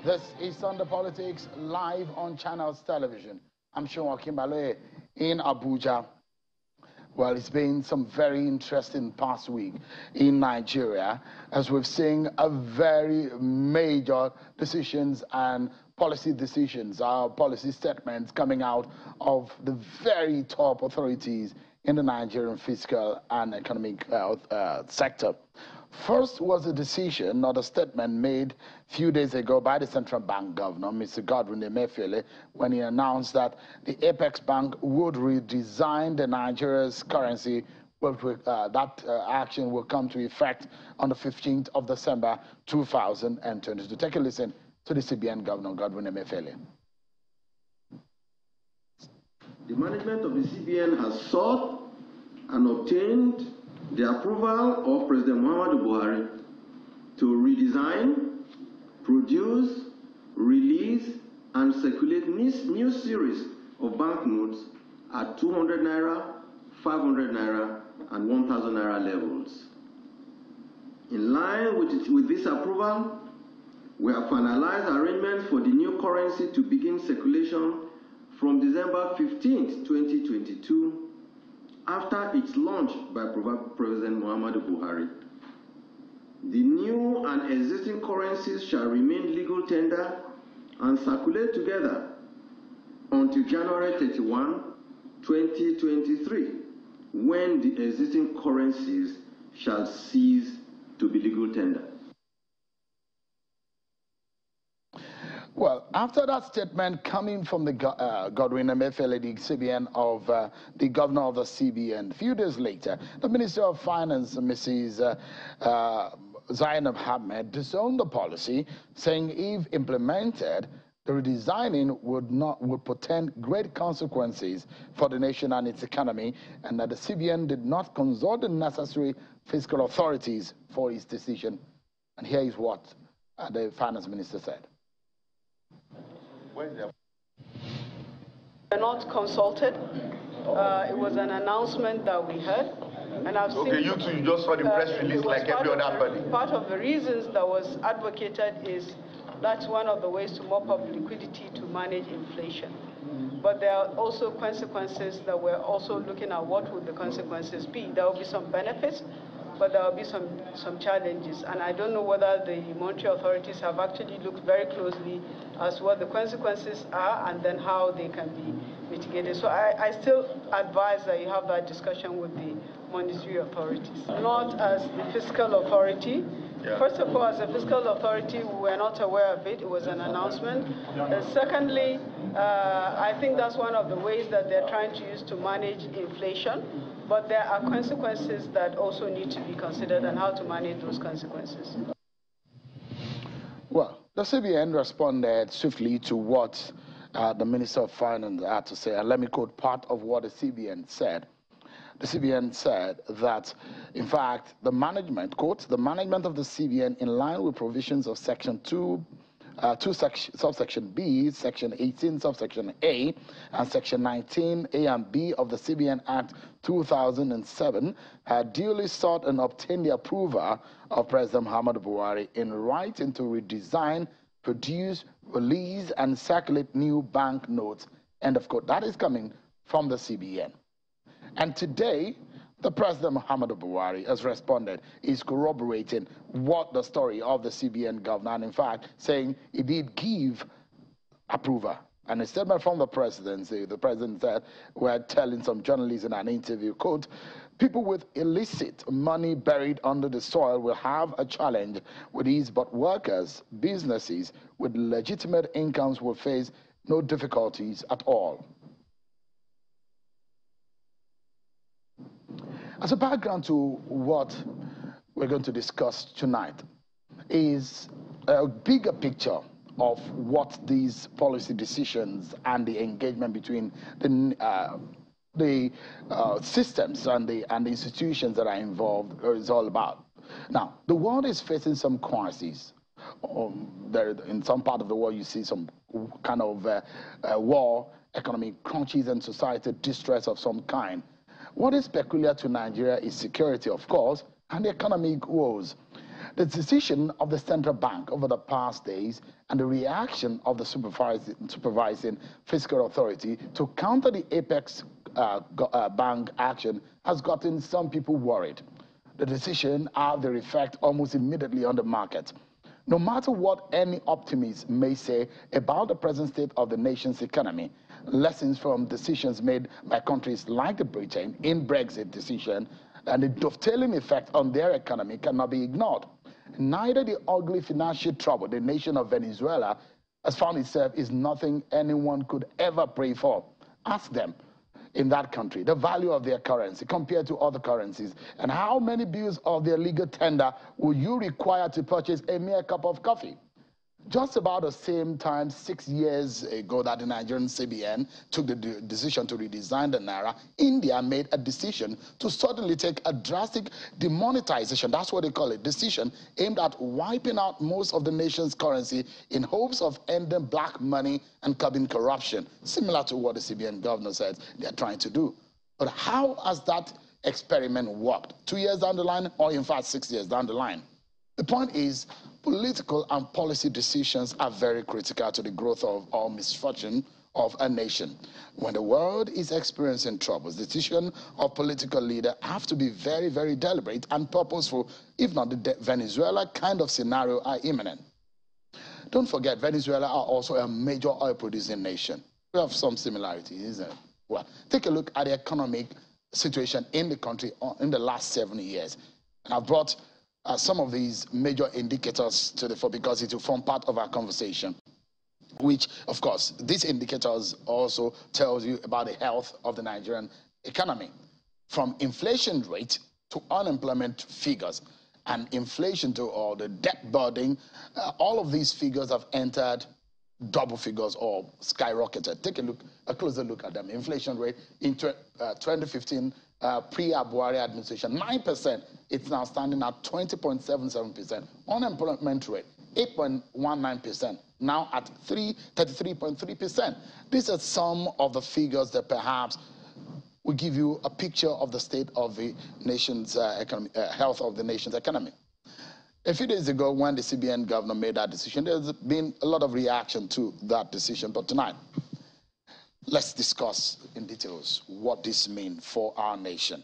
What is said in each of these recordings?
This is Sunday Politics live on Channels Television. I'm Sean Kimbale in Abuja. Well, it's been some very interesting past week in Nigeria as we've seen a very major decisions and policy decisions, policy statements coming out of the very top authorities in the Nigerian fiscal and economic sector. First was a decision, not a statement made a few days ago by the central bank governor, Mr. Godwin Emefiele, when he announced that the Apex Bank would redesign the Nigeria's currency. That action will come to effect on the 15th of December 2022. Take a listen to the CBN governor, Godwin Emefiele. The management of the CBN has sought and obtained the approval of President Muhammadu Buhari to redesign, produce, release, and circulate new series of banknotes at 200 Naira, 500 Naira, and 1,000 Naira levels. In line with this approval, we have finalized arrangements for the new currency to begin circulation from December 15, 2022, after its launch by President Muhammadu Buhari. The new and existing currencies shall remain legal tender and circulate together until January 31, 2023, when the existing currencies shall cease to be legal tender. Well, after that statement coming from the Godwin Emefiele, the CBN of the governor of the CBN, a few days later, the Minister of Finance, Mrs. Zainab Ahmed, disowned the policy, saying if implemented, the redesigning would portend great consequences for the nation and its economy, and that the CBN did not consult the necessary fiscal authorities for its decision. And here is what the Finance Minister said. We're not consulted. It was an announcement that we heard, and I've seen. Okay, you two, you just saw the press release like every other body. Part of the reasons that was advocated is that's one of the ways to mop up liquidity to manage inflation. But there are also consequences that we're also looking at. What would the consequences be? There will be some benefits, but there will be some challenges. And I don't know whether the monetary authorities have actually looked very closely as to what the consequences are and then how they can be mitigated. So I still advise that you have that discussion with the monetary authorities. Not as the fiscal authority. Yeah. First of all, as a fiscal authority, we were not aware of it. It was an announcement. Secondly, I think that's one of the ways that they're trying to use to manage inflation. But there are consequences that also need to be considered and how to manage those consequences. Well, the CBN responded swiftly to what the Minister of Finance had to say. And let me quote part of what the CBN said. The CBN said that, in fact, the management, quote, the management of the CBN in line with provisions of Section 2, subsection B, Section 18, subsection A, and Section 19, A and B of the CBN Act 2007, had duly sought and obtained the approval of President Muhammadu Buhari in writing to redesign, produce, release, and circulate new banknotes. End of quote. That is coming from the CBN. And today, the President Muhammadu Buhari has responded, is corroborating what the story of the CBN governor, and in fact, saying he did give approval. And a statement from the presidency, the president said, we're telling some journalists in an interview, quote, people with illicit money buried under the soil will have a challenge with these, but workers, businesses with legitimate incomes will face no difficulties at all. As a background to what we're going to discuss tonight is a bigger picture of what these policy decisions and the engagement between the systems and the institutions that are involved is all about. Now, the world is facing some crises. In some part of the world, you see some kind of war, economic crunches, and societal distress of some kind. What is peculiar to Nigeria is security, of course, and economic woes. The decision of the central bank over the past days and the reaction of the supervising fiscal authority to counter the apex bank action has gotten some people worried. The decision had their effect almost immediately on the market. No matter what any optimist may say about the present state of the nation's economy, lessons from decisions made by countries like the Britain in Brexit decision and the dovetailing effect on their economy cannot be ignored. Neither the ugly financial trouble the nation of Venezuela has found itself is nothing anyone could ever pray for. Ask them in that country the value of their currency compared to other currencies, and how many bills of their legal tender will you require to purchase a mere cup of coffee? Just about the same time, 6 years ago, that the Nigerian CBN took the decision to redesign the Naira, India made a decision to suddenly take a drastic demonetization, that's what they call it, decision aimed at wiping out most of the nation's currency in hopes of ending black money and curbing corruption, similar to what the CBN governor said they are trying to do. But how has that experiment worked? 2 years down the line, or in fact 6 years down the line? The point is, political and policy decisions are very critical to the growth of or misfortune of a nation. When the world is experiencing troubles, decisions of political leaders have to be very, very deliberate and purposeful, if not the Venezuela kind of scenario are imminent. Don't forget, Venezuela are also a major oil-producing nation. We have some similarities, isn't it? Well, take a look at the economic situation in the country in the last 7 years. And I've brought some of these major indicators to the fore because it will form part of our conversation, which, of course, these indicators also tells you about the health of the Nigerian economy, from inflation rate to unemployment figures and inflation to all the debt burden. All of these figures have entered double figures or skyrocketed. Take a closer look at them. Inflation rate in 2015, pre-Buhari administration, 9%. It's now standing at 20.77%. Unemployment rate, 8.19%. Now at 33.3%. These are some of the figures that perhaps will give you a picture of the state of the nation's economy, health of the nation's economy. A few days ago, when the CBN governor made that decision, there's been a lot of reaction to that decision. But tonight, let's discuss in details what this means for our nation.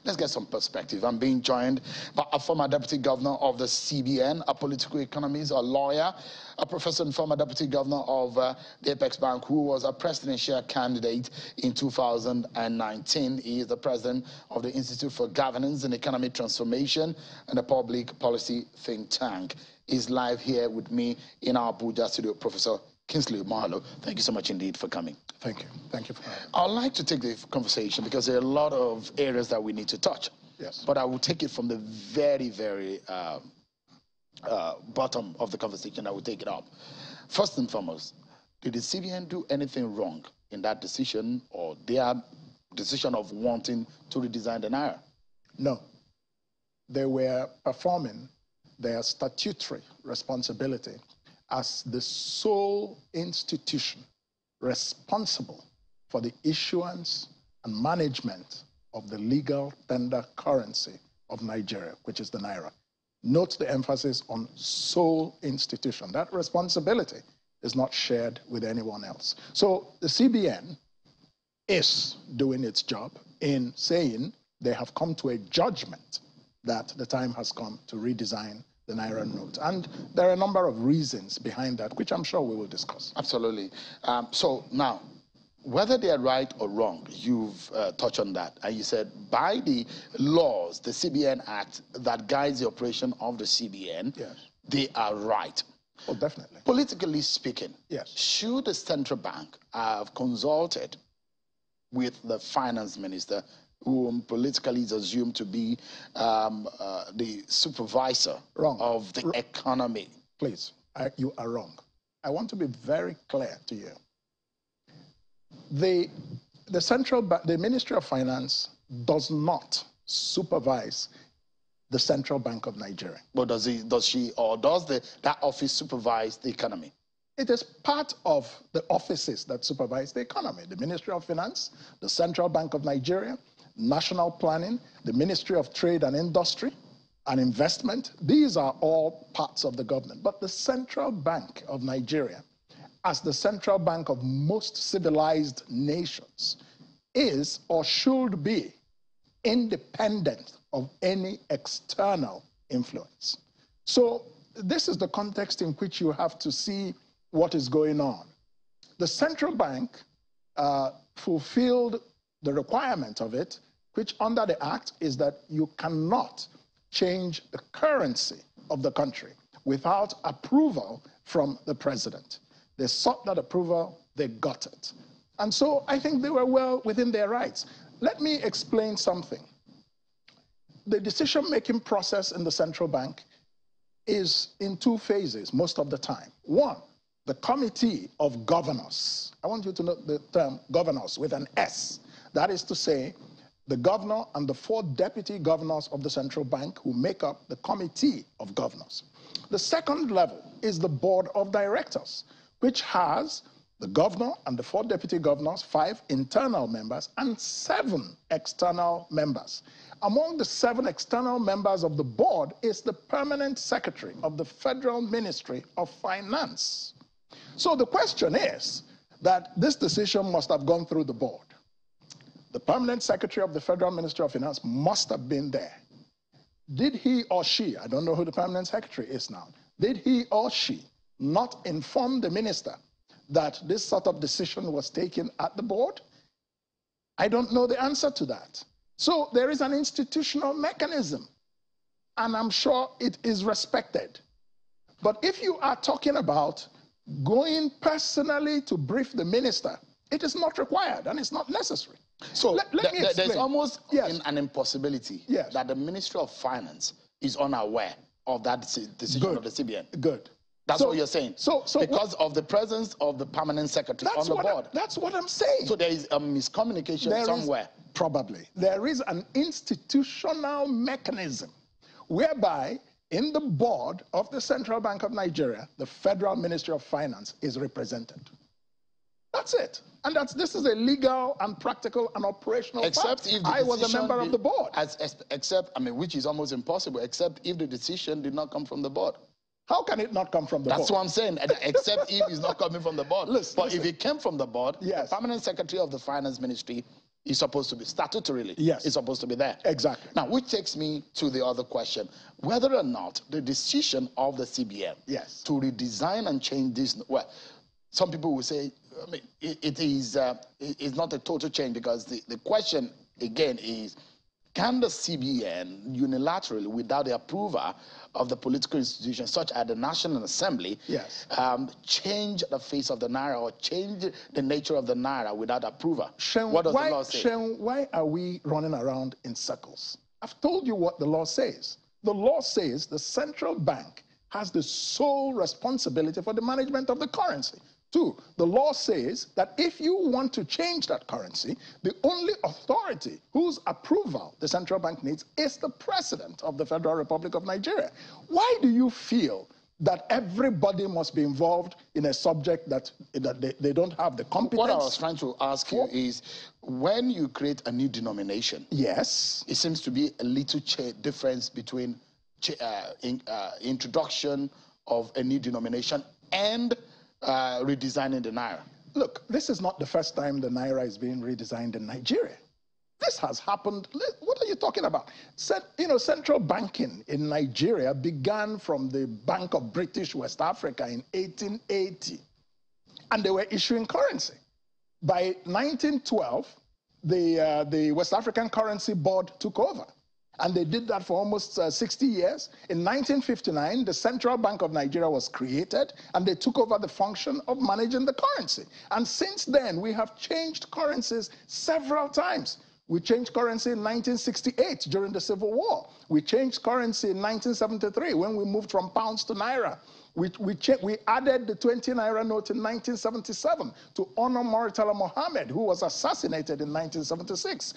Let's get some perspective. I'm being joined by a former deputy governor of the CBN, a political economist, a lawyer, a professor and former deputy governor of the Apex Bank, who was a presidential candidate in 2019. He is the president of the Institute for Governance and Economic Transformation and a public policy think tank. He's live here with me in our Abuja studio, Professor Kingsley Mahalo. Thank you so much indeed for coming. Thank you. Thank you for having me. I'd like to take the conversation because there are a lot of areas that we need to touch. Yes. But I will take it from the very, very bottom of the conversation. I will take it up. First and foremost, did the CBN do anything wrong in that decision or their decision of wanting to redesign the Naira? No. They were performing their statutory responsibility as the sole institution responsible for the issuance and management of the legal tender currency of Nigeria, which is the Naira. Note the emphasis on sole institution. That responsibility is not shared with anyone else. So the CBN is doing its job in saying they have come to a judgment that the time has come to redesign the Naira note. And there are a number of reasons behind that, which I'm sure we will discuss. Absolutely. So now, whether they are right or wrong, you've touched on that. And you said by the laws, the CBN Act that guides the operation of the CBN, yes, they are right. Oh, definitely. Politically speaking, yes, should the central bank have consulted with the finance minister, whom politically is assumed to be the supervisor of the economy? Please, you are wrong. I want to be very clear to you. The Ministry of Finance does not supervise the Central Bank of Nigeria. But does that office supervise the economy? It is part of the offices that supervise the economy. The Ministry of Finance, the Central Bank of Nigeria, national planning, the Ministry of Trade and Industry and Investment. These are all parts of the government. But the Central Bank of Nigeria, as the central bank of most civilized nations, is or should be independent of any external influence. So this is the context in which you have to see what is going on. The central bank fulfilled the requirement of it, which under the act is that you cannot change the currency of the country without approval from the president. They sought that approval, they got it. And so I think they were well within their rights. Let me explain something. The decision-making process in the central bank is in two phases most of the time. One, the Committee of Governors. I want you to note the term governors with an S. That is to say, the governor and the 4 deputy governors of the central bank who make up the Committee of Governors. The second level is the Board of Directors, which has the governor and the 4 deputy governors, 5 internal members, and 7 external members. Among the 7 external members of the board is the permanent secretary of the Federal Ministry of Finance. So the question is that this decision must have gone through the board. The permanent secretary of the Federal Ministry of Finance must have been there. Did he or she, I don't know who the permanent secretary is now, did he or she not inform the minister that this sort of decision was taken at the board? I don't know the answer to that. So there is an institutional mechanism, and I'm sure it is respected. But if you are talking about going personally to brief the minister, it is not required and it's not necessary. So let me explain. There's almost yes. an impossibility yes. that the Ministry of Finance is unaware of that decision of the CBN. Good. That's what you're saying. So because of the presence of the permanent secretary on the board. That's what I'm saying. So there is a miscommunication somewhere. Probably. There is an institutional mechanism whereby in the board of the Central Bank of Nigeria, the Federal Ministry of Finance is represented. That's it. And this is a legal and practical and operational except fact. If I was a member of the board. Which is almost impossible, except if the decision did not come from the board. How can it not come from the board? That's what I'm saying, except if it's not coming from the board. But if it came from the board, yes. the permanent secretary of the finance ministry is supposed to be statutorily. Yes. Is supposed to be there. Exactly. Now, which takes me to the other question, whether or not the decision of the CBN yes. to redesign and change this, well, some people will say, I mean, it is not a total change, because the question again is, can the CBN unilaterally, without the approval of the political institutions such as the National Assembly, yes. Change the face of the Naira or change the nature of the Naira without approval? What does the law say? Shem, why are we running around in circles? I've told you what the law says. The law says the central bank has the sole responsibility for the management of the currency. 2, the law says that if you want to change that currency, the only authority whose approval the central bank needs is the president of the Federal Republic of Nigeria. Why do you feel that everybody must be involved in a subject that they don't have the competence? What I was trying to ask you is, when you create a new denomination, yes, it seems to be a little difference between introduction of a new denomination and redesigning the Naira. Look, this is not the first time the Naira is being redesigned in Nigeria. This has happened. What are you talking about? Central banking in Nigeria began from the Bank of British West Africa in 1880, and they were issuing currency. By 1912, the West African Currency Board took over. And they did that for almost 60 years. In 1959, the Central Bank of Nigeria was created, and they took over the function of managing the currency. And since then, we have changed currencies several times. We changed currency in 1968 during the Civil War. We changed currency in 1973 when we moved from pounds to Naira. We added the 20 Naira note in 1977 to honor Murtala Mohammed, who was assassinated in 1976.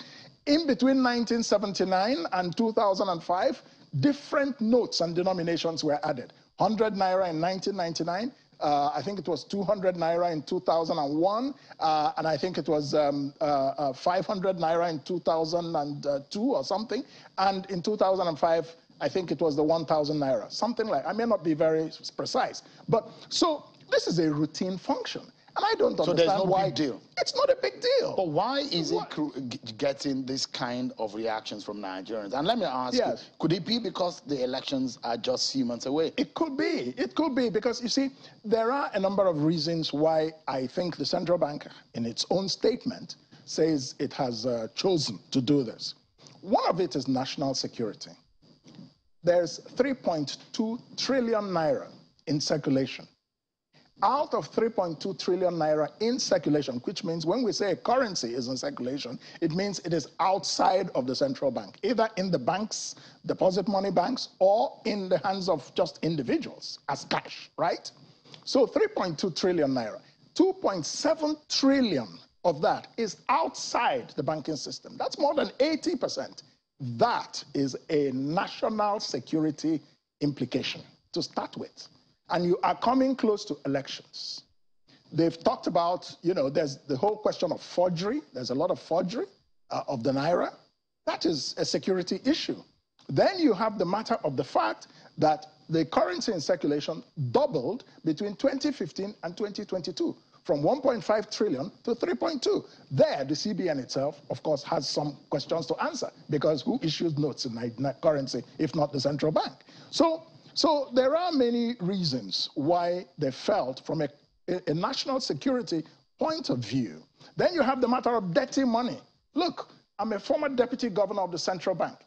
In between 1979 and 2005, different notes and denominations were added. 100 Naira in 1999, I think it was 200 Naira in 2001, and I think it was 500 Naira in 2002 or something. And in 2005, I think it was the 1,000 Naira, something like, I may not be very precise. But so this is a routine function. And I don't understand there's no why. big deal. It's not a big deal. But why is it getting this kind of reactions from Nigerians? And let me ask you, could it be because the elections are just few months away? It could be. It could be because, you see, there are a number of reasons why I think the central bank, in its own statement, says it has chosen to do this. One of it is national security. There's 3.2 trillion Naira in circulation. Out of 3.2 trillion Naira in circulation, which means when we say a currency is in circulation, it means it is outside of the central bank, either in the banks, deposit money banks, or in the hands of just individuals as cash, right? So 3.2 trillion Naira, 2.7 trillion of that is outside the banking system. That's more than 80%. That is a national security implication to start with. And you are coming close to elections. They've talked about, you know, there's the whole question of forgery. There's a lot of forgery of the Naira. That is a security issue. Then you have the matter of the fact that the currency in circulation doubled between 2015 and 2022, from 1.5 trillion to 3.2. There, the CBN itself, of course, has some questions to answer, because who issues notes in currency if not the central bank? So there are many reasons why they felt from a national security point of view. Then you have the matter of dirty money. Look, I'm a former deputy governor of the central bank.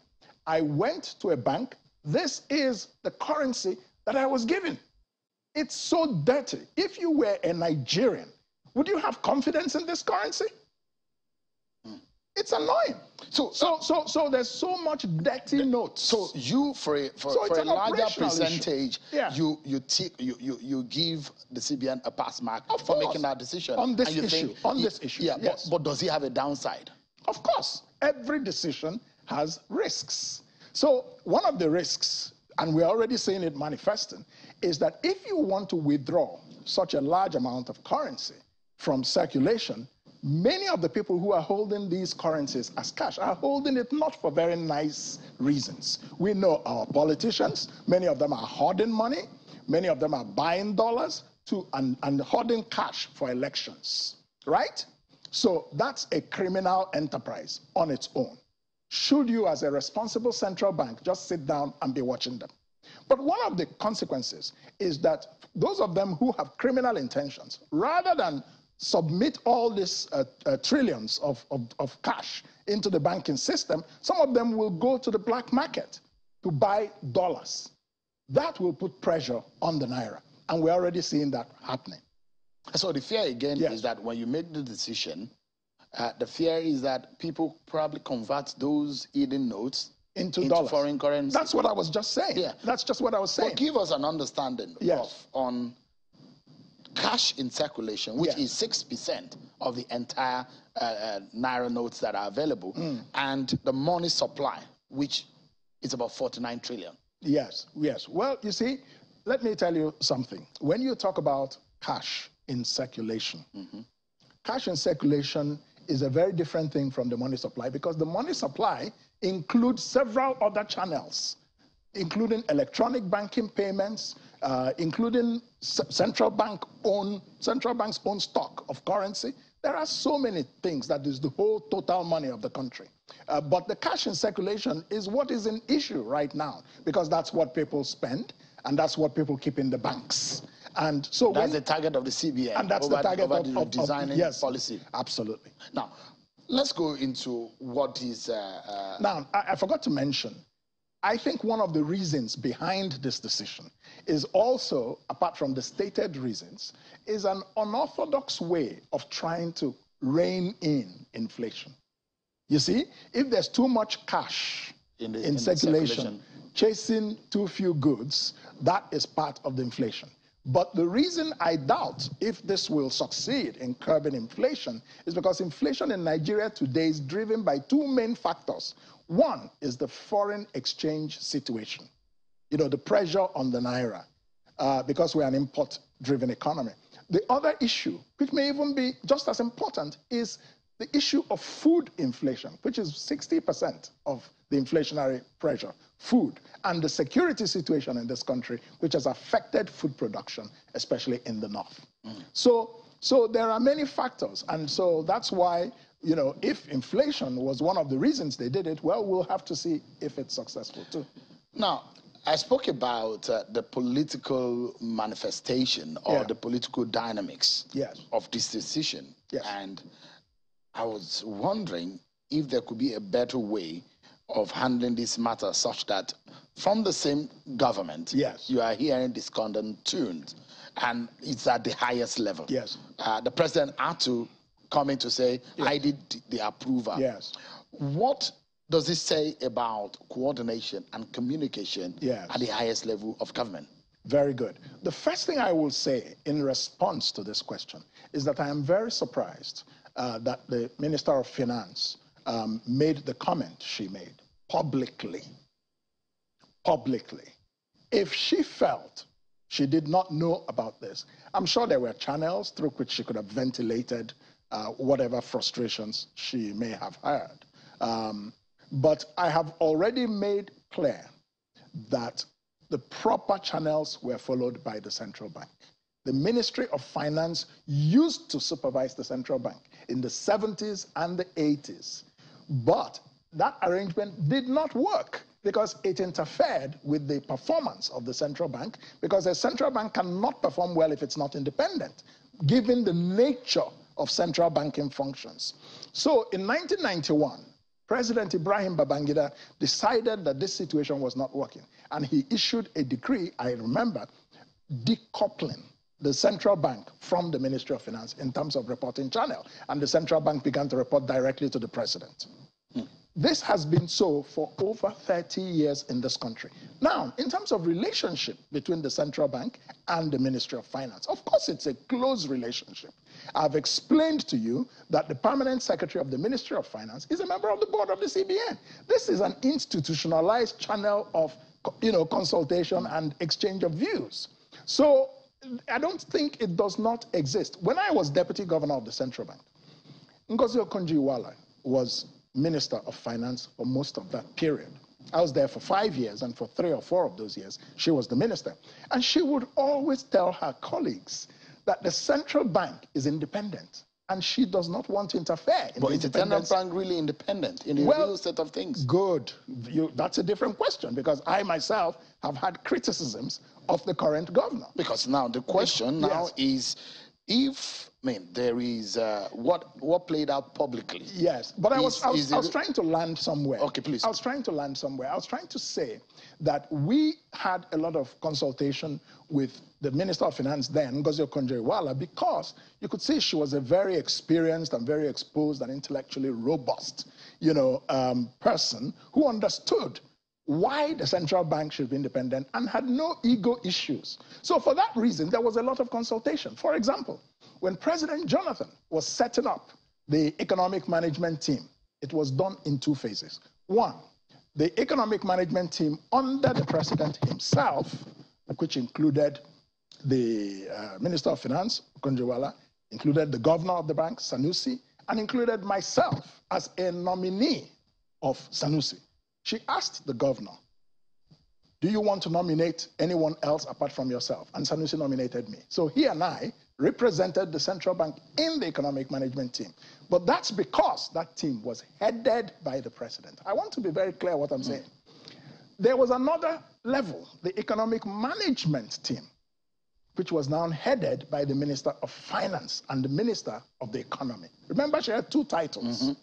I went to a bank. This is the currency that I was given. It's so dirty. If you were a Nigerian, would you have confidence in this currency? It's annoying. So there's so much dirty notes. So you, for a larger percentage, you give the CBN a pass mark for making that decision. On this issue. Yeah, yes. but does it have a downside? Of course. Every decision has risks. So one of the risks, and we're already seeing it manifesting, is that if you want to withdraw such a large amount of currency from circulation, many of the people who are holding these currencies as cash are holding it not for very nice reasons. We know our politicians, many of them are hoarding money, many of them are buying dollars and hoarding cash for elections, right? So that's a criminal enterprise on its own. Should you, as a responsible central bank, just sit down and be watching them? But one of the consequences is that those of them who have criminal intentions, rather than submit all these trillions of cash into the banking system, some of them will go to the black market to buy dollars. That will put pressure on the Naira, and we're already seeing that happening. So the fear again is that when you make the decision, the fear is that people probably convert those hidden notes into foreign currency. That's what I was just saying. Yeah. That's just what I was saying. But give us an understanding on cash in circulation, which is 6% of the entire Naira notes that are available, and the money supply, which is about 49 trillion. Yes. Well, you see, let me tell you something. When you talk about cash in circulation, cash in circulation is a very different thing from the money supply, because the money supply includes several other channels, including electronic banking payments, including central bank's own stock of currency. There are so many things that is the whole total money of the country. But the cash in circulation is what is an issue right now, because that's what people spend, and that's what people keep in the banks. And so that's the target of the CBN. And that's the target of designing policy. Absolutely. Now, let's go into what is... Now, I forgot to mention, I think one of the reasons behind this decision is also, apart from the stated reasons, is an unorthodox way of trying to rein in inflation. You see, if there's too much cash in circulation, chasing too few goods, that is part of the inflation. But the reason I doubt if this will succeed in curbing inflation is because inflation in Nigeria today is driven by two main factors. One is the foreign exchange situation, you know, the pressure on the Naira. because we're an import-driven economy. The other issue, which may even be just as important, is the issue of food inflation, which is 60% of the inflationary pressure, food, and the security situation in this country, which has affected food production, especially in the north. So there are many factors, and so that's why, you know, if inflation was one of the reasons they did it, well, we'll have to see if it's successful too. Now, I spoke about the political manifestation or the political dynamics of this decision. And I was wondering if there could be a better way of handling this matter such that from the same government, you are hearing discordant tunes, and it's at the highest level. The president had to come in to say, I did the approval. What does this say about coordination and communication at the highest level of government? Very good. The first thing I will say in response to this question is that I am very surprised that the Minister of Finance made the comment she made publicly. If she felt she did not know about this, I'm sure there were channels through which she could have ventilated whatever frustrations she may have heard. But I have already made clear that the proper channels were followed by the central bank. The Ministry of Finance used to supervise the central bank in the 70s and the 80s. But that arrangement did not work because it interfered with the performance of the central bank, because the central bank cannot perform well if it's not independent, given the nature of central banking functions. So in 1991, President Ibrahim Babangida decided that this situation was not working, and he issued a decree, I remember, decoupling the central bank from the Ministry of Finance in terms of reporting channel, and the central bank began to report directly to the president. This has been so for over 30 years in this country. Now, in terms of relationship between the central bank and the Ministry of Finance, of course it's a close relationship. I've explained to you that the permanent secretary of the Ministry of Finance is a member of the board of the CBN. This is an institutionalized channel of, you know, consultation and exchange of views. So I don't think it does not exist. When I was deputy governor of the central bank, Ngozi Okonjo-Iweala was Minister of Finance for most of that period. I was there for 5 years, and for 3 or 4 of those years, she was the minister. And she would always tell her colleagues that the central bank is independent, and she does not want to interfere in the independence. But is the central bank really independent in the real set of things? Good. That's a different question, because I myself have had criticisms of the current governor. Because now the question now is, if there is what played out publicly. Yes, but I was trying to land somewhere. Okay, please. I was trying to land somewhere. I was trying to say that we had a lot of consultation with the Minister of Finance then, Ngozi Okonjo-Iweala, because you could see she was a very experienced and very exposed and intellectually robust, you know, person who understood why the central bank should be independent and had no ego issues. So for that reason, there was a lot of consultation. For example, when President Jonathan was setting up the economic management team, it was done in 2 phases. One, the economic management team under the president himself, which included the Minister of Finance, Okonjo-Iweala, included the governor of the bank, Sanusi, and included myself as a nominee of Sanusi. She asked the governor, do you want to nominate anyone else apart from yourself? And Sanusi nominated me. So he and I represented the central bank in the economic management team. But that's because that team was headed by the president. I want to be very clear what I'm saying. There was another level, the economic management team, which was now headed by the Minister of Finance and the Minister of the Economy. Remember, she had 2 titles,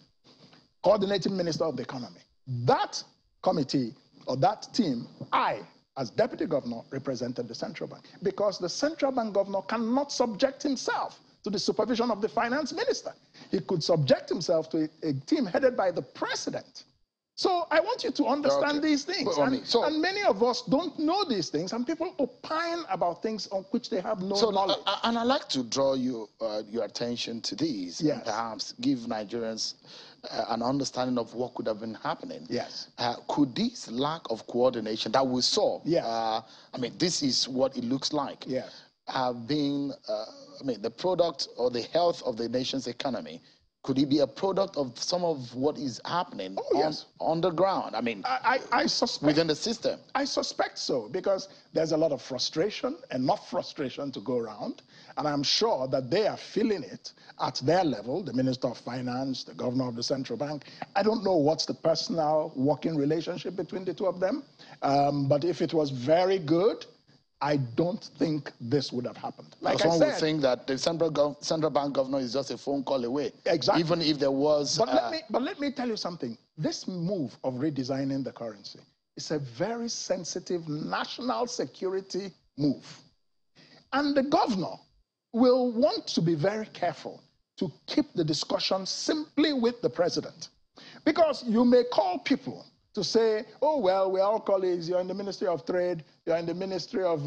Coordinating Minister of the Economy. That committee, or that team, I, as deputy governor, represented the central bank, because the central bank governor cannot subject himself to the supervision of the finance minister. He could subject himself to a team headed by the president. So I want you to understand these things. And many of us don't know these things, and people opine about things on which they have no knowledge. And I'd like to draw your attention to these, yes. and perhaps give Nigerians an understanding of what could have been happening. Yes. Could this lack of coordination that we saw, yes. I mean, this is what it looks like, yes. Being, I mean, the product or the health of the nation's economy? Could it be a product of some of what is happening on the ground? I mean, I suspect, within the system. I suspect so, because there's a lot of frustration, enough frustration to go around, and I'm sure that they are feeling it at their level, the Minister of Finance, the Governor of the Central Bank. I don't know what's the personal working relationship between the two of them, but if it was very good, I don't think this would have happened. Like I said, would think that the central bank governor is just a phone call away. Exactly. Even if there was. But let me tell you something. This move of redesigning the currency is a very sensitive national security move. And the governor will want to be very careful to keep the discussion simply with the president. Because you may call people to say, oh, well, we're all colleagues. You're in the Ministry of Trade. You're in the Ministry of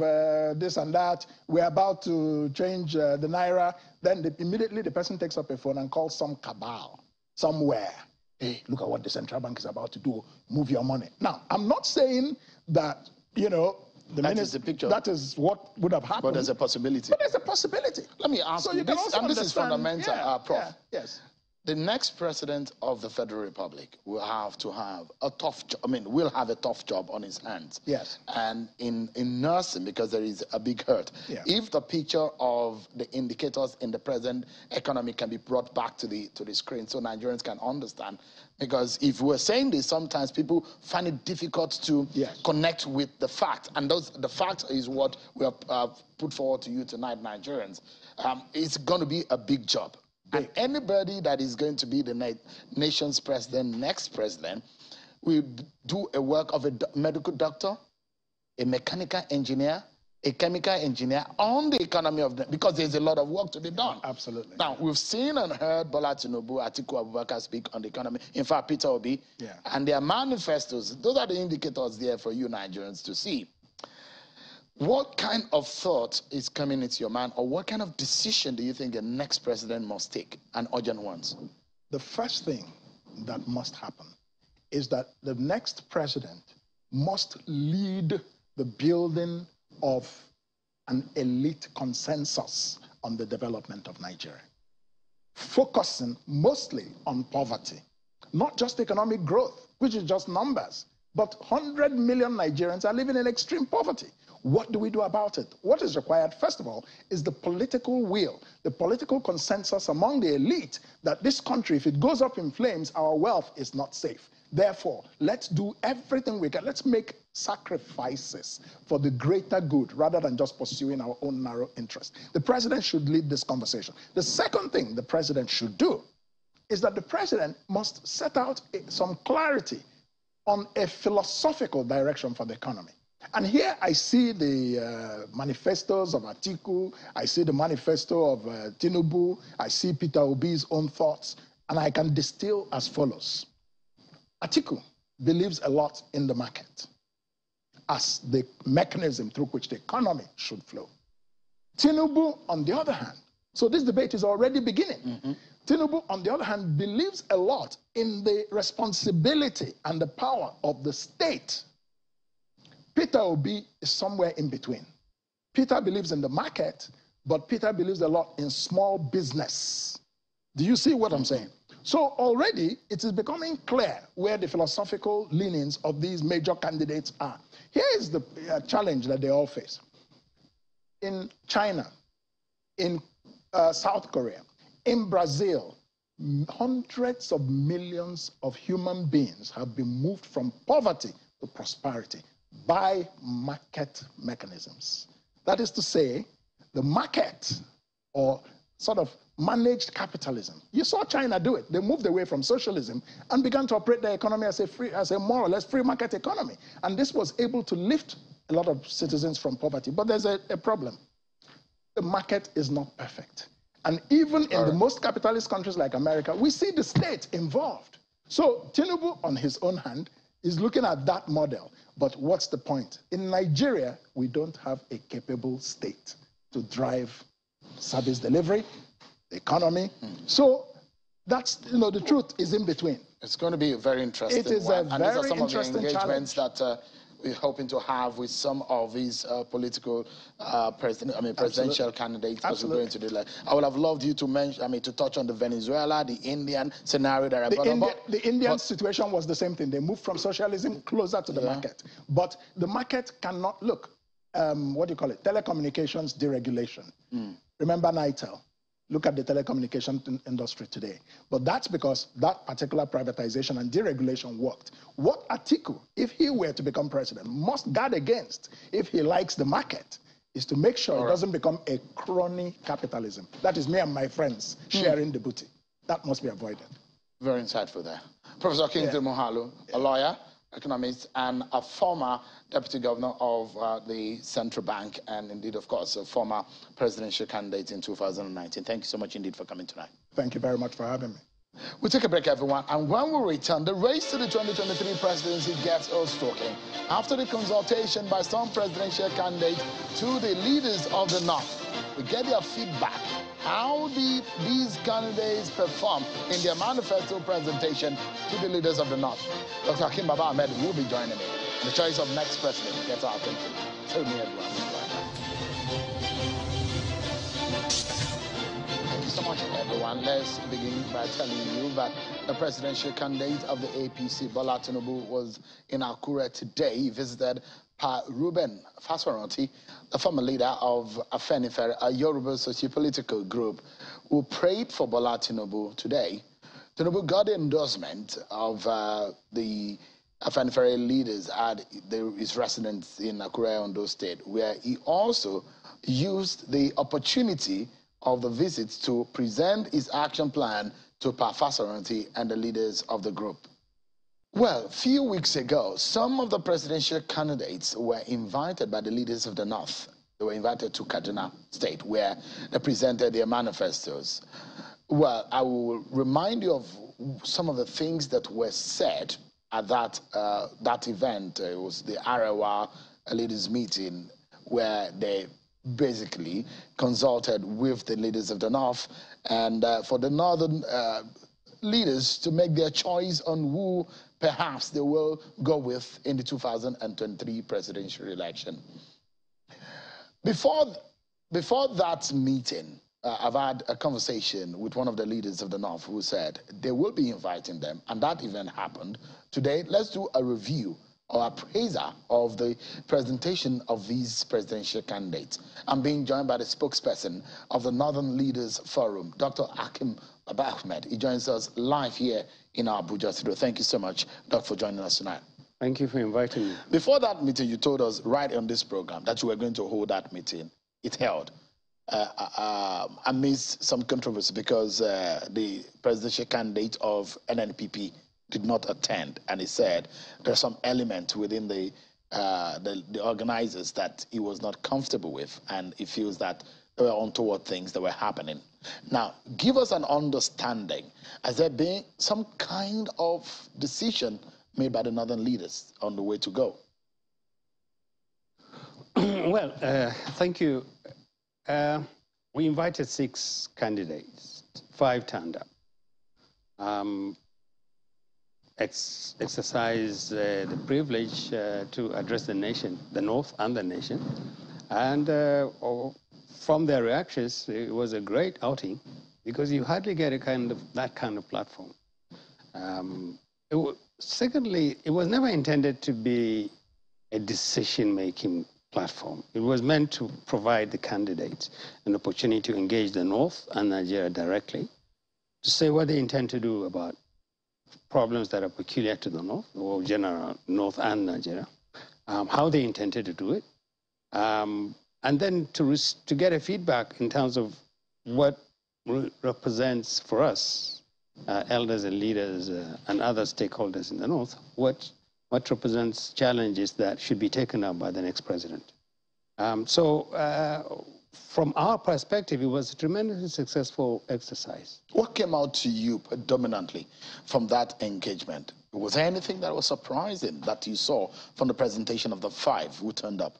this and that. We're about to change the Naira. Then immediately the person takes up a phone and calls some cabal somewhere. Hey, look at what the central bank is about to do. Move your money. Now, I'm not saying that, you know, that is the picture. That is what would have happened. But there's a possibility. But there's a possibility. Let me ask you, this is fundamental, Prof. Yes. The next president of the Federal Republic will have to have a tough job. I mean, will have a tough job on his hands. Yes. And in nursing, because there is a big hurt. Yeah. If the picture of the indicators in the present economy can be brought back to the screen so Nigerians can understand. Because if we're saying this, sometimes people find it difficult to connect with the fact. And the fact is what we have put forward to you tonight, Nigerians. It's going to be a big job. And anybody that is going to be the nation's president, next president, will do a work of a medical doctor, a mechanical engineer, a chemical engineer on the economy of because there's a lot of work to be done. Absolutely. Now, we've seen and heard Bola Tinubu, Atiku Abubakar speak on the economy. In fact, Peter Obi. Yeah. And their manifestos, those are the indicators there for you Nigerians to see. What kind of thought is coming into your mind, or what kind of decision do you think the next president must take, and urgent ones? The first thing that must happen is that the next president must lead the building of an elite consensus on the development of Nigeria, focusing mostly on poverty, not just economic growth, which is just numbers, but 100 million Nigerians are living in extreme poverty. What do we do about it? What is required, first of all, is the political will, the political consensus among the elite that this country, if it goes up in flames, our wealth is not safe. Therefore, let's do everything we can. Let's make sacrifices for the greater good rather than just pursuing our own narrow interest. The president should lead this conversation. The second thing the president should do is that the president must set out some clarity on a philosophical direction for the economy. And here I see the manifestos of Atiku, I see the manifesto of Tinubu, I see Peter Obi's own thoughts, and I can distill as follows. Atiku believes a lot in the market as the mechanism through which the economy should flow. Tinubu, on the other hand, so this debate is already beginning. Tinubu, on the other hand, believes a lot in the responsibility and the power of the state. Peter Obi is somewhere in between. Peter believes in the market, but Peter believes a lot in small business. Do you see what I'm saying? So already it is becoming clear where the philosophical leanings of these major candidates are. Here is the challenge that they all face. In China, in South Korea, in Brazil, hundreds of millions of human beings have been moved from poverty to prosperity by market mechanisms. That is to say, the market, or sort of managed capitalism. You saw China do it. They moved away from socialism and began to operate their economy as a more or less free market economy. And this was able to lift a lot of citizens from poverty. But there's a problem. The market is not perfect. And even in the most capitalist countries like America, we see the state involved. So Tinubu, on his own hand, is looking at that model. But what's the point? In Nigeria, we don't have a capable state to drive service delivery, the economy. So that's, the truth is in between. It's going to be a very interesting It is one. a And these are very some of the interesting engagements challenge. that we're hoping to have with some of these political, presidential candidates as we go into the. I would have loved you to mention, to touch on the Venezuela, the Indian scenario that I brought up. The Indian situation was the same thing. They moved from socialism closer to the market. But the market cannot, look, what do you call it? Telecommunications deregulation. Remember NITEL? Look at the telecommunication industry today. But that's because that particular privatization and deregulation worked. What Atiku, if he were to become president, must guard against, if he likes the market, is to make sure it doesn't become a crony capitalism. That is me and my friends sharing the booty. That must be avoided. Very insightful there. Professor Kingsley Moghalu, a lawyer, economist, and a former deputy governor of the central bank, and indeed, of course, a former presidential candidate in 2019. Thank you so much indeed for coming tonight. Thank you very much for having me. We'll take a break, everyone, and when we return, the race to the 2023 presidency gets us talking. After the consultation by some presidential candidates to the leaders of the North, we get their feedback. How did these candidates perform in their manifesto presentation to the leaders of the North? Dr. Akim Baba Ahmed will be joining me. The choice of next president gets our attention. Tell me, everyone. Thank you so much, everyone. Let's begin by telling you that the presidential candidate of the APC, Bola Tinubu, was in Akure today. He visited Ruben Fasoranti, the former leader of Afenifere, a Yoruba socio-political group, who prayed for Bola Tinubu today. Tinubu got the endorsement of the Afenifere leaders at his residence in Akure, Ondo State, where he also used the opportunity of the visit to present his action plan to Pa Fasoranti and the leaders of the group. Well, a few weeks ago, some of the presidential candidates were invited by the leaders of the North. They were invited to Kaduna State, where they presented their manifestos. Well, I will remind you of some of the things that were said at that event. It was the Arewa leaders meeting, where they basically consulted with the leaders of the North, and for the Northern leaders to make their choice on who perhaps they will go with in the 2023 presidential election. Before that meeting, I've had a conversation with one of the leaders of the North who said they will be inviting them, and that event happened. Today, let's do a review or appraiser of the presentation of these presidential candidates. I'm being joined by the spokesperson of the Northern Leaders Forum, Dr. Akim Baba Ahmed. He joins us live here in our Abuja studio. Thank you so much, Doc, for joining us tonight. Thank you for inviting me. Before that meeting, you told us right on this program that you were going to hold that meeting. It held. Amidst some controversy because the presidential candidate of NNPP did not attend, and he said there's some element within the organizers that he was not comfortable with, and he feels that there were untoward things that were happening. Now, give us an understanding. Has there been some kind of decision made by the Northern leaders on the way to go? Well, thank you. We invited 6 candidates, 5 turned up. Exercise the privilege to address the nation, the North and the nation. And from their reactions, it was a great outing because you hardly get that kind of platform. Secondly, it was never intended to be a decision-making platform. It was meant to provide the candidates an opportunity to engage the North and Nigeria directly, to say what they intend to do about problems that are peculiar to the North, or general North and Nigeria, how they intended to do it, and then to get a feedback in terms of what represents for us, elders and leaders and other stakeholders in the North, what represents challenges that should be taken up by the next president. So from our perspective, it was a tremendously successful exercise. What came out to you predominantly from that engagement? Was there anything that was surprising that you saw from the presentation of the 5 who turned up?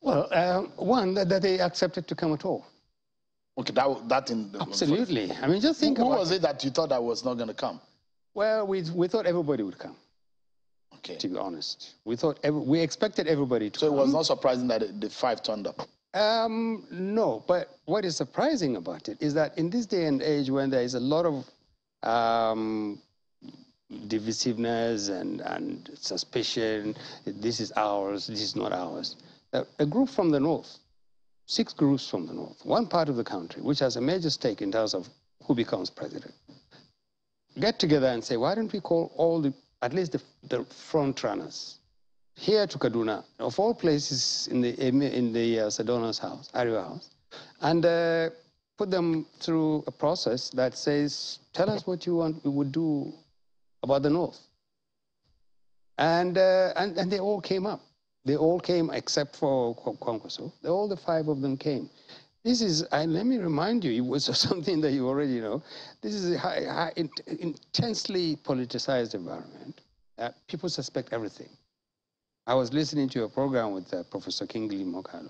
Well, one, that they accepted to come at all. Okay, that in the, absolutely. I mean, just think who about was it that you thought that was not going to come? Well, we thought everybody would come. Okay. To be honest, we expected everybody to come. So it was not surprising that the 5 turned up. No, but what is surprising about it is that in this day and age, when there is a lot of divisiveness and suspicion, this is ours, this is not ours. A group from the north, 6 groups from the north, one part of the country, which has a major stake in terms of who becomes president, get together and say, why don't we call all at least the front runners here to Kaduna, of all places in the Sedona's house, Ariwa house, and put them through a process that says, tell us what you want we would do about the north. And they all came up. They all came except for Kwankwaso. All the 5 of them came. This is, and let me remind you, it was something that you already know. This is a intensely politicized environment. People suspect everything. I was listening to a program with Professor Kingsley Moghalu,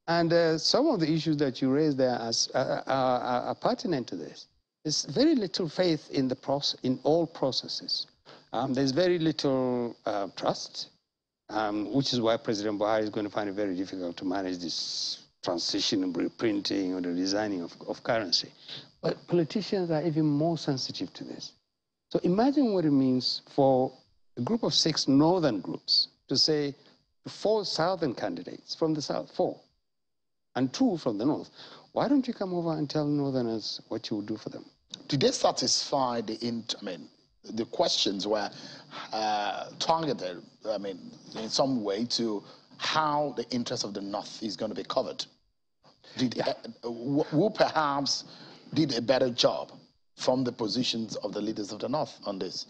and some of the issues that you raised there are pertinent to this. There's very little faith in in all processes. There's very little trust, which is why President Buhari is going to find it very difficult to manage this transition and reprinting or the designing of currency. But politicians are even more sensitive to this. So imagine what it means for a group of 6 northern groups to say 4 southern candidates from the south, 4, and 2 from the north. Why don't you come over and tell northerners what you will do for them? Did they satisfy the questions were targeted, in some way to how the interest of the north is going to be covered? Who perhaps did a better job from the positions of the leaders of the north on this?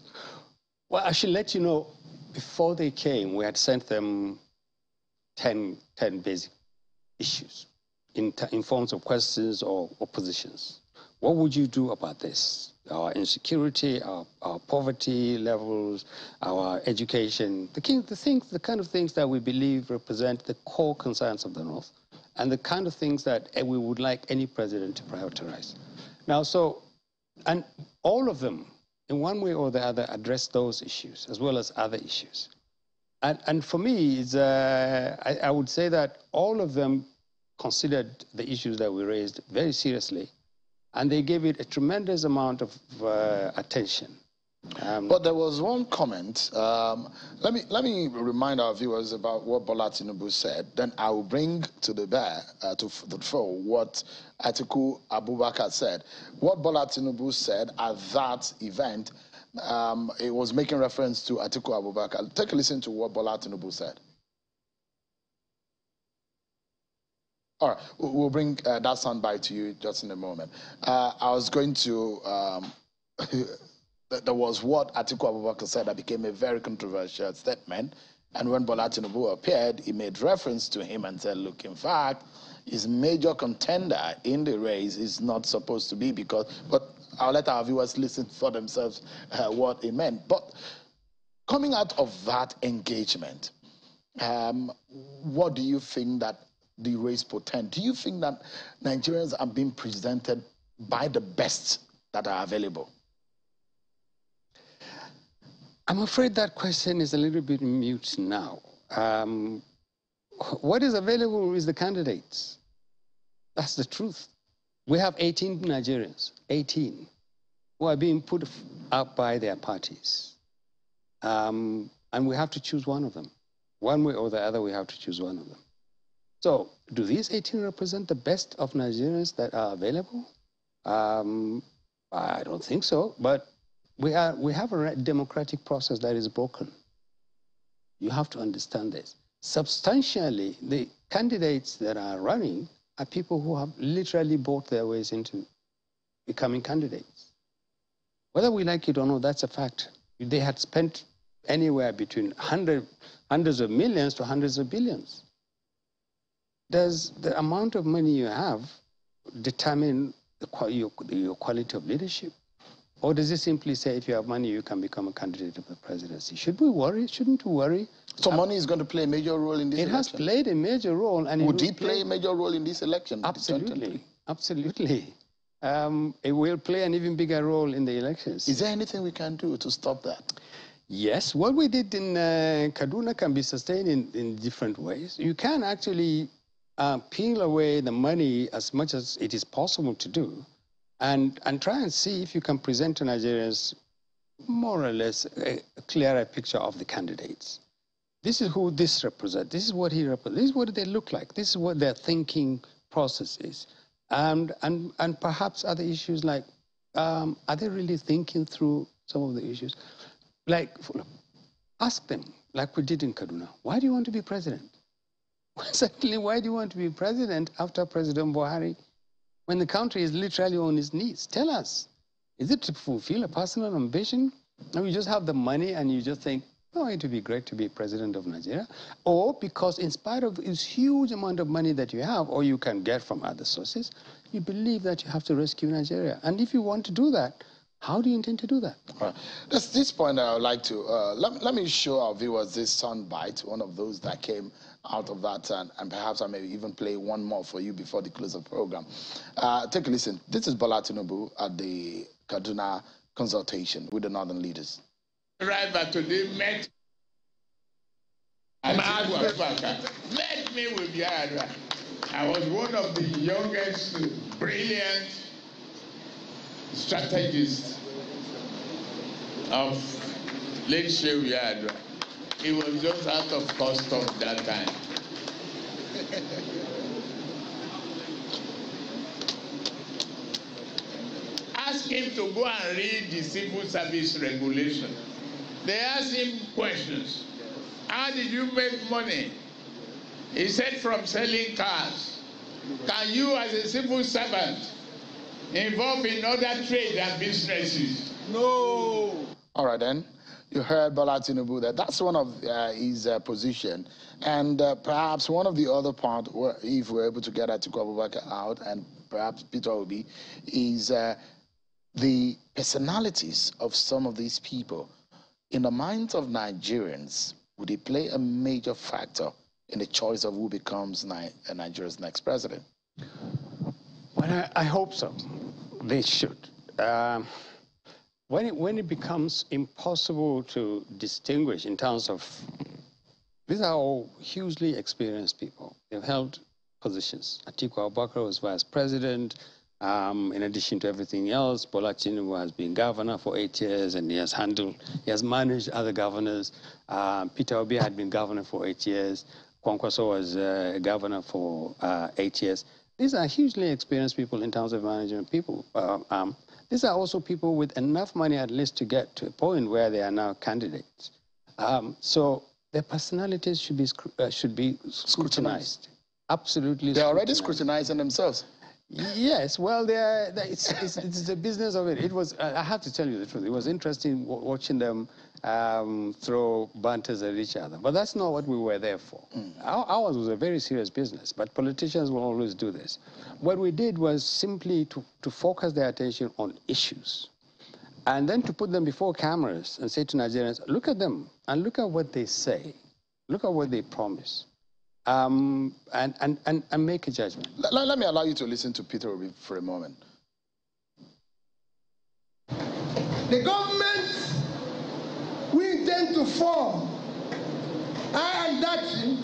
Well, I should let you know, before they came, we had sent them 10 basic issues in forms of questions or positions. What would you do about this? Our insecurity, our poverty levels, our education, the kind of things that we believe represent the core concerns of the North, and the kind of things that we would like any president to prioritize. Now, and all of them, in one way or the other, address those issues, as well as other issues. And for me, I would say that all of them considered the issues that we raised very seriously, and they gave it a tremendous amount of attention. But there was one comment. Let me remind our viewers about what Bola Tinubu said. Then I will bring to the fore what Atiku Abubakar said. What Bola Tinubu said at that event, it was making reference to Atiku Abubakar. Take a listen to what Bola Tinubu said. All right, we'll bring that soundbite to you just in a moment. I was going to. There was what Atiku Abubakar said that became a very controversial statement. And when Bola Tinubu appeared, he made reference to him and said, look, in fact, his major contender in the race is not supposed to be but I'll let our viewers listen for themselves what he meant. But coming out of that engagement, what do you think that the race portends? Do you think that Nigerians are being presented by the best that are available? I'm afraid that question is a little bit mute now. What is available is the candidates. That's the truth. We have 18 Nigerians, 18, who are being put up by their parties. And we have to choose one of them. One way or the other, we have to choose one of them. So, do these 18 represent the best of Nigerians that are available? I don't think so, but we have a democratic process that is broken. You have to understand this. Substantially, the candidates that are running are people who have literally bought their ways into becoming candidates. Whether we like it or not, that's a fact. They had spent anywhere between hundreds of millions to hundreds of billions. does the amount of money you have determine your quality of leadership? Or does it simply say if you have money, you can become a candidate of the presidency? Should we worry? Shouldn't we worry? So money is going to play a major role in this election? It has played a major role. And would it play a major role in this election? Absolutely. Absolutely. It will play an even bigger role in the elections. Is there anything we can do to stop that? Yes. What we did in Kaduna can be sustained in different ways. You can actually peel away the money as much as it is possible to do and try and see if you can present to Nigerians more or less a clearer picture of the candidates. This is who this represents. This is what he represents. This is what they look like. This is what their thinking process is. And perhaps other issues like, are they really thinking through some of the issues? Like, ask them, like we did in Kaduna, why do you want to be president? Certainly, why do you want to be president after President Buhari when the country is literally on its knees? Tell us. Is it to fulfill a personal ambition? Or you just have the money and you just think, oh, it would be great to be president of Nigeria? Or because in spite of this huge amount of money that you have, or you can get from other sources, you believe that you have to rescue Nigeria. And if you want to do that, how do you intend to do that? At this point, I would like to, let me show our viewers this soundbite, one of those that came out of that, and perhaps I may even play one more for you before the close of the program. Take a listen. This is Bola Tinubu at the Kaduna consultation with the Northern leaders. Driver today met met me with Naira. I was one of the youngest, brilliant strategists of late Shehu Yadra. He was just out of custom that time. Ask him to go and read the civil service regulation. They asked him questions. How did you make money? He said from selling cars. Can you as a civil servant involved in other trade and businesses? No. All right, then. You heard Bola Tinubu there. That's one of his position. And perhaps one of the other part, if we're able to get Atiku Abubakar out, and perhaps Peter Obi, is the personalities of some of these people. In the minds of Nigerians, would it play a major factor in the choice of who becomes Nigeria's next president? Well, I hope so. They should. When it becomes impossible to distinguish in terms of, these are all hugely experienced people. They've held positions. Atiku Abubakar was vice president. In addition to everything else, Bola Tinubu has been governor for 8 years, and he has managed other governors. Peter Obi had been governor for 8 years. Kwankwaso was governor for 8 years. These are hugely experienced people in terms of managing people. These are also people with enough money at least to get to a point where they are now candidates. So their personalities should be scrutinized. Absolutely. They're already scrutinizing themselves. Yes, well, it's the business of it. It was, I have to tell you the truth, it was interesting watching them throw banters at each other. But that's not what we were there for. Ours was a very serious business, but politicians will always do this. What we did was simply to focus their attention on issues, and then to put them before cameras and say to Nigerians, look at them and look at what they say, look at what they promise. And make a judgment. Let me allow you to listen to Peter Obi for a moment. The government we intend to form, I and that team,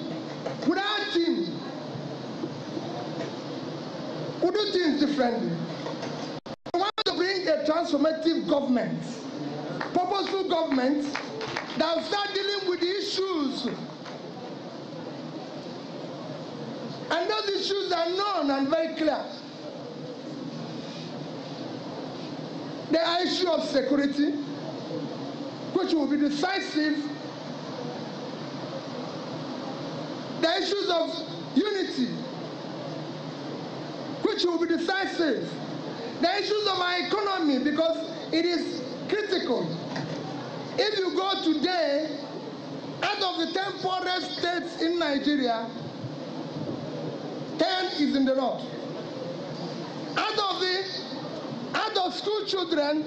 without team, we do things differently. We want to bring a transformative government, purposeful government that will start dealing with the issues. And those issues are known and very clear. The issue of security, which will be decisive. The issues of unity, which will be decisive. The issues of our economy, because it is critical. If you go today, out of the 10 poorest states in Nigeria, 10 is in the north. Out of school children,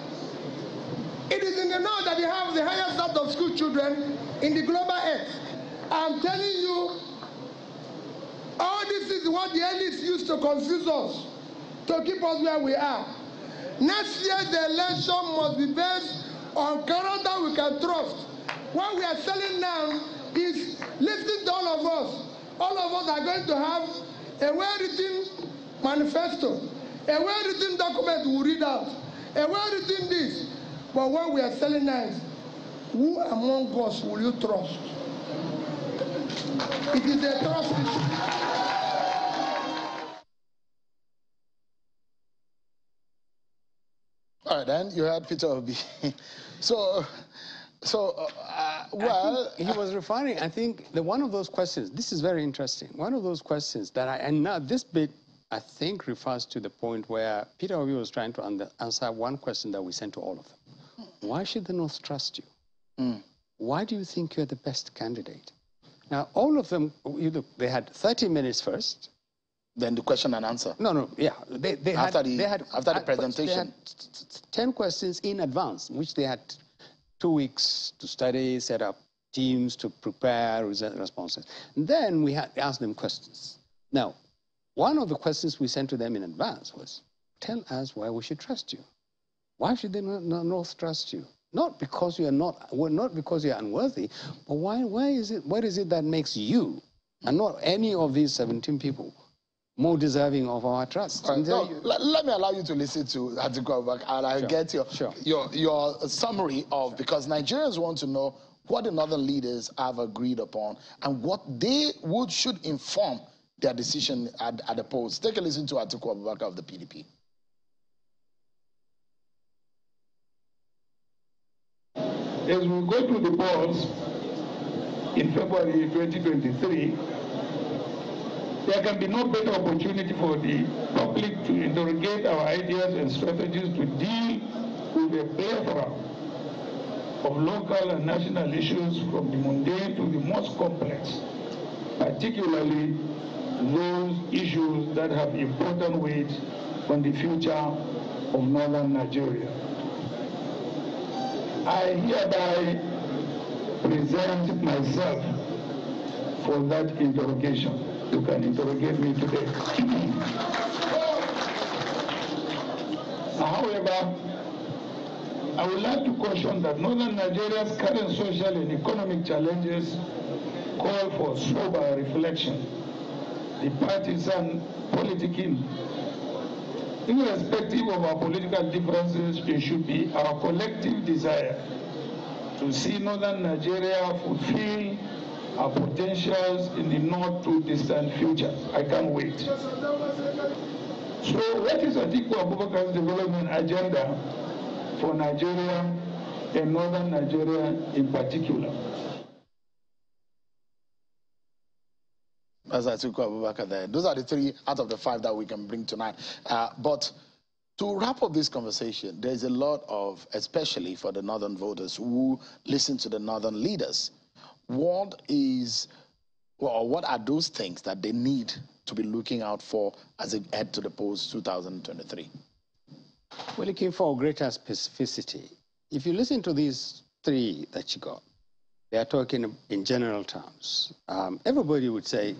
it is in the north that they have the highest out of school children in the global earth. I'm telling you, all this is what the elites used to confuse us, to keep us where we are. Next year, the election must be based on character we can trust. What we are selling now is listening to all of us. All of us are going to have a well-written manifesto, a well-written document we'll read out, a well-written this. But what we are selling now is, who among us will you trust? It is a trust issue. All right, then you heard Peter Obi. Well, he was referring, I think, one of those questions, this is very interesting, one of those questions that and now this bit, I think, refers to the point where Peter Obi was trying to answer one question that we sent to all of them. Why should the North trust you? Why do you think you're the best candidate? Now, all of them, they had 30 minutes first. Then the question and answer. No, yeah. After the presentation. They had 10 questions in advance, which they had 2 weeks to study, set up teams to prepare responses. And then we had asked them questions. Now, one of the questions we sent to them in advance was, tell us why we should trust you. Why should the North trust you? Not because you are not because you are unworthy, but why is it? What is it that makes you, and not any of these 17 people, more deserving of our trust? Right. No, let me allow you to listen to Atiku Abubakar, and I'll get your summary of, because Nigerians want to know what the northern leaders have agreed upon and what they should inform their decision at the polls. Take a listen to Atiku Abubakar of the PDP. As we go to the polls in February 2023, there can be no better opportunity for the public to interrogate our ideas and strategies to deal with a plethora of local and national issues, from the mundane to the most complex, particularly those issues that have important weight on the future of northern Nigeria. I hereby present myself for that interrogation. You can interrogate me today. However, I would like to caution that northern Nigeria's current social and economic challenges call for sober reflection. The partisan politicking, irrespective of our political differences, it should be our collective desire to see northern Nigeria fulfill our potentials in the not too distant future. I can't wait. So what is Atiku Abubakar's development agenda for Nigeria and northern Nigeria in particular? As Atiku Abubakar there. Those are the 3 out of the 5 that we can bring tonight. But to wrap up this conversation, there's a lot of, especially for the northern voters who listen to the northern leaders, what are those things that they need to be looking out for as they head to the polls 2023? We're looking for greater specificity. If you listen to these 3 that you got, they are talking in general terms. Everybody would say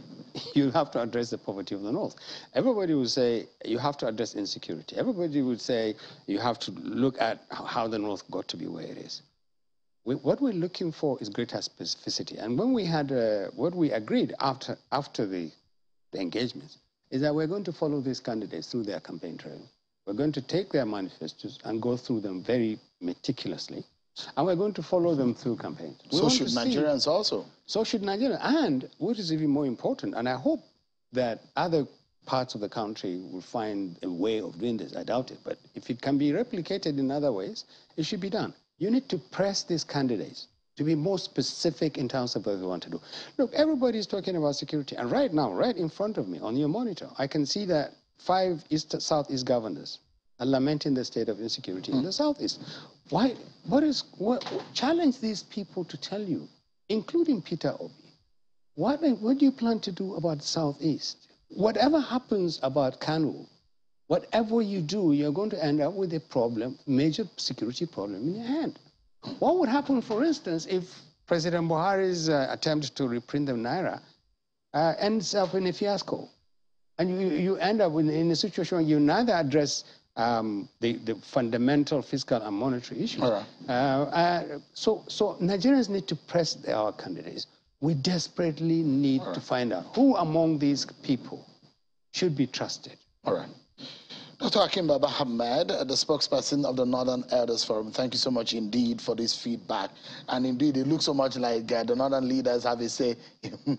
you have to address the poverty of the North. Everybody would say you have to address insecurity. Everybody would say you have to look at how the North got to be where it is. What we're looking for is greater specificity. And when we had what we agreed after the engagements is that we're going to follow these candidates through their campaign trail. We're going to take their manifestos and go through them very meticulously. And we're going to follow them through campaigns. So should Nigerians also. So should Nigerians. And what is even more important, and I hope that other parts of the country will find a way of doing this. I doubt it. But if it can be replicated in other ways, it should be done. You need to press these candidates to be more specific in terms of what they want to do. Look, everybody is talking about security. And right now, right in front of me on your monitor, I can see that 5 Southeast governors are lamenting the state of insecurity in the Southeast. Why? Challenge these people to tell you, including Peter Obi, what do you plan to do about the Southeast? whatever happens about Kanu, whatever you do, you're going to end up with a problem, major security problem in your hand. What would happen, for instance, if President Buhari's attempt to reprint the Naira ends up in a fiasco? And you end up in a situation where you neither address the fundamental fiscal and monetary issues. So Nigerians need to press our candidates. We desperately need to find out who among these people should be trusted. All right. Dr. Hakim Baba Ahmed, the spokesperson of the Northern Elders Forum, thank you so much indeed for this feedback. And indeed, it looks so much like the Northern leaders have a say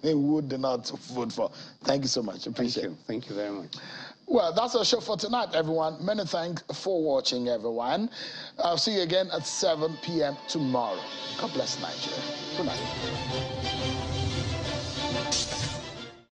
they would not vote for. Thank you so much. Appreciate it. Thank you very much. Well, that's our show for tonight, everyone. Many thanks for watching, everyone. I'll see you again at 7 p.m. tomorrow. God bless Nigeria. Good night.